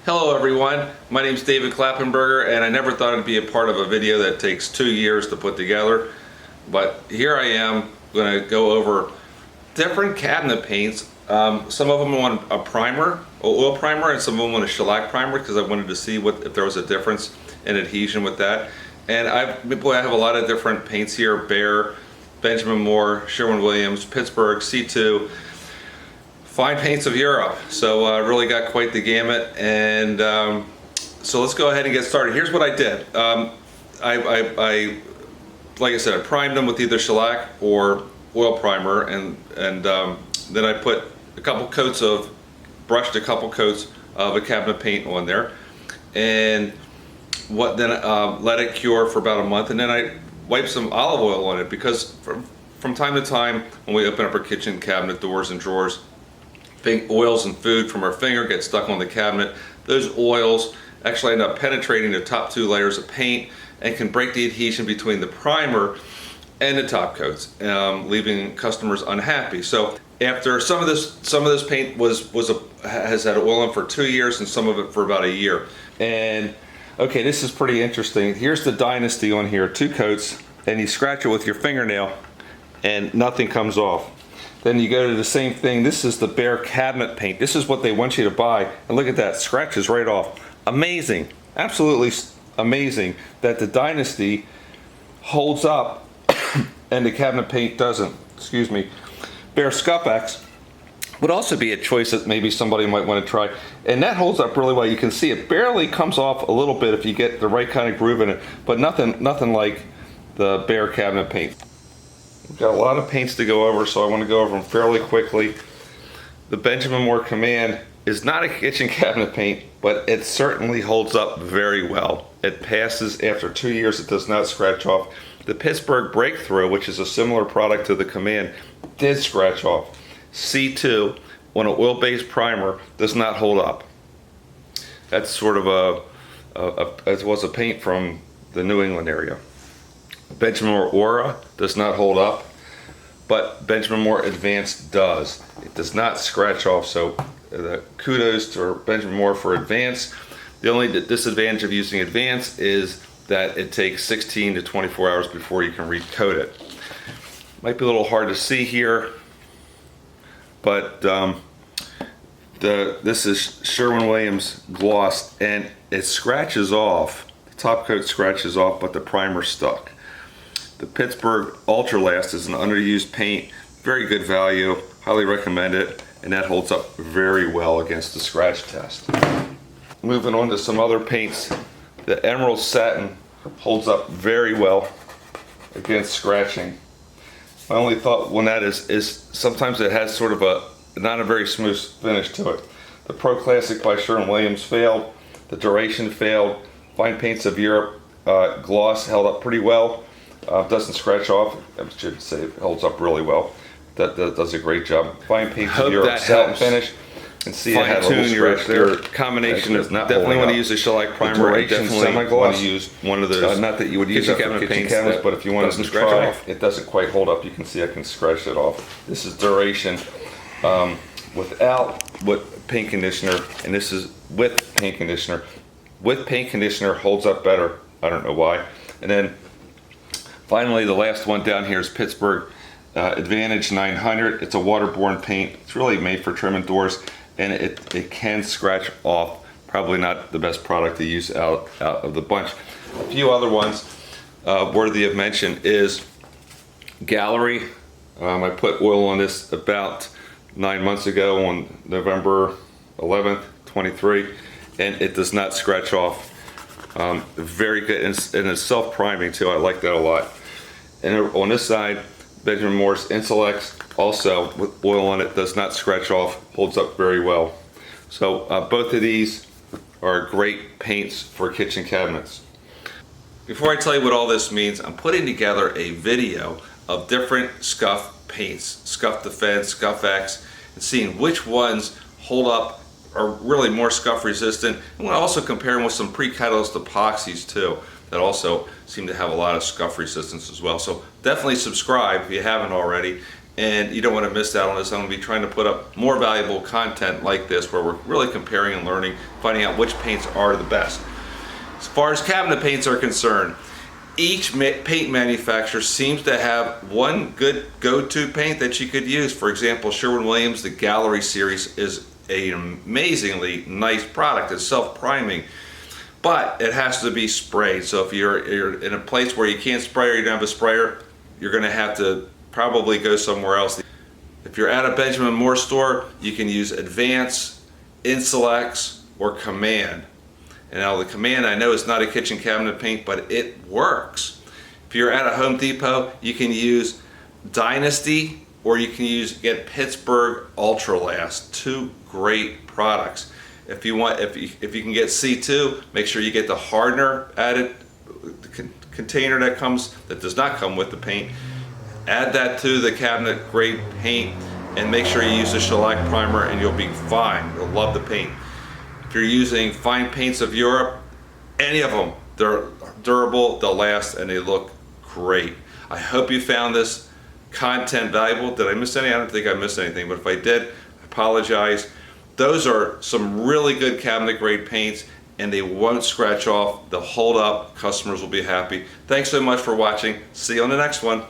Hello everyone, my name is David Klappenberger, and I never thought I'd be a part of a video that takes 2 years to put together, but here I am going to go over different cabinet paints. Some of them want a primer, an oil primer, and some of them want a shellac primer because I wanted to see if there was a difference in adhesion with that. And I have a lot of different paints here: Behr, Benjamin Moore, Sherwin Williams, Pittsburgh, C2. Fine paints of Europe, so really got quite the gamut. And so let's go ahead and get started. Here's what I did. Like I said, I primed them with either shellac or oil primer, and then I put brushed a couple coats of a cabinet paint on there, and let it cure for about a month, and then I wiped some olive oil on it because from time to time when we open up our kitchen cabinet doors and drawers, oils and food from our finger get stuck on the cabinet. Those oils actually end up penetrating the top 2 layers of paint and can break the adhesion between the primer and the top coats, leaving customers unhappy. So after some of this paint has had oil in for 2 years and some of it for about a year. And okay, this is pretty interesting. Here's the Dynasty on here, 2 coats, and you scratch it with your fingernail and nothing comes off. Then you go to the same thing. This is the Behr cabinet paint. This is what they want you to buy. And look at that, scratches right off. Amazing, absolutely amazing that the Dynasty holds up and the cabinet paint doesn't. Excuse me. Behr Scuff-X would also be a choice that maybe somebody might want to try. And that holds up really well. You can see it barely comes off a little bit if you get the right kind of groove in it, but nothing like the Behr cabinet paint. We've got a lot of paints to go over, so I want to go over them fairly quickly. The Benjamin Moore Command is not a kitchen cabinet paint, but it certainly holds up very well. It passes after 2 years. It does not scratch off. The Pittsburgh Breakthrough, which is a similar product to the Command, did scratch off. C2 on an oil-based primer does not hold up. That's sort of it was a paint from the New England area. Benjamin Moore Aura does not hold up, but Benjamin Moore Advanced does. It does not scratch off, so kudos to Benjamin Moore for Advanced. The only disadvantage of using Advanced is that it takes 16 to 24 hours before you can recoat it. Might be a little hard to see here, but this is Sherwin Williams Gloss, and it scratches off. The top coat scratches off, but the primer's stuck. The Pittsburgh Ultra Last is an underused paint, very good value, highly recommend it, and that holds up very well against the scratch test. Moving on to some other paints, the Emerald Satin holds up very well against scratching. My only thought on that is sometimes it has sort of not a very smooth finish to it. The Pro Classic by Sherwin Williams failed, the Duration failed, Fine Paints of Europe Gloss held up pretty well. Doesn't scratch off. I should say it holds up really well. That does a great job. Fine Paints of Europe Satin Finish. And see, it had a little scratch there. Your combination is not definitely want to use a shellac primer. I definitely want to use one of those. Not that you would use that for kitchen cabinets, but if you want to try, it doesn't quite hold up. You can see I can scratch it off. This is Duration without paint conditioner, and this is with paint conditioner. With paint conditioner holds up better. I don't know why. And then finally, the last one down here is Pittsburgh Advantage 900. It's a waterborne paint. It's really made for trim and doors, and it can scratch off. Probably not the best product to use out of the bunch. A few other ones worthy of mention is Gallery. I put oil on this about 9 months ago on November 11th, 23, and it does not scratch off. Very good, and it's self-priming too. I like that a lot. And on this side, Benjamin Moore's Insulex, also with oil on it, does not scratch off, holds up very well. So both of these are great paints for kitchen cabinets. Before I tell you what all this means, I'm putting together a video of different Scuff paints, Scuff Defense, Scuff-X, and seeing which ones hold up, are really more scuff resistant. And we'll also compare them with some pre-catalyst epoxies too, that also seem to have a lot of scuff resistance as well. So definitely subscribe if you haven't already, and you don't want to miss out on this. I'm going to be trying to put up more valuable content like this where we're really comparing and learning, finding out which paints are the best. As far as cabinet paints are concerned, each paint manufacturer seems to have one good go-to paint that you could use. For example, Sherwin Williams, the Gallery series, is an amazingly nice product. It's self-priming, but it has to be sprayed. So if you're in a place where you can't spray or you don't have a sprayer, you're going to have to probably go somewhere else. If you're at a Benjamin Moore store, you can use Advance, Inselex, or Command. And now the Command, I know it's not a kitchen cabinet paint, but it works. If you're at a Home Depot, you can use Dynasty, or you can get Pittsburgh Ultra Last. Two great products. If you can get C2, make sure you get the hardener added container that does not come with the paint. Add that to the cabinet grade paint, and make sure you use the shellac primer, and you'll be fine. You'll love the paint. If you're using fine paints of Europe, any of them, they're durable, they'll last, and they look great. I hope you found this content valuable. Did I miss any? I don't think I missed anything, but if I did, I apologize. Those are some really good cabinet grade paints, and they won't scratch off. They'll hold up. Customers will be happy. Thanks so much for watching. See you on the next one.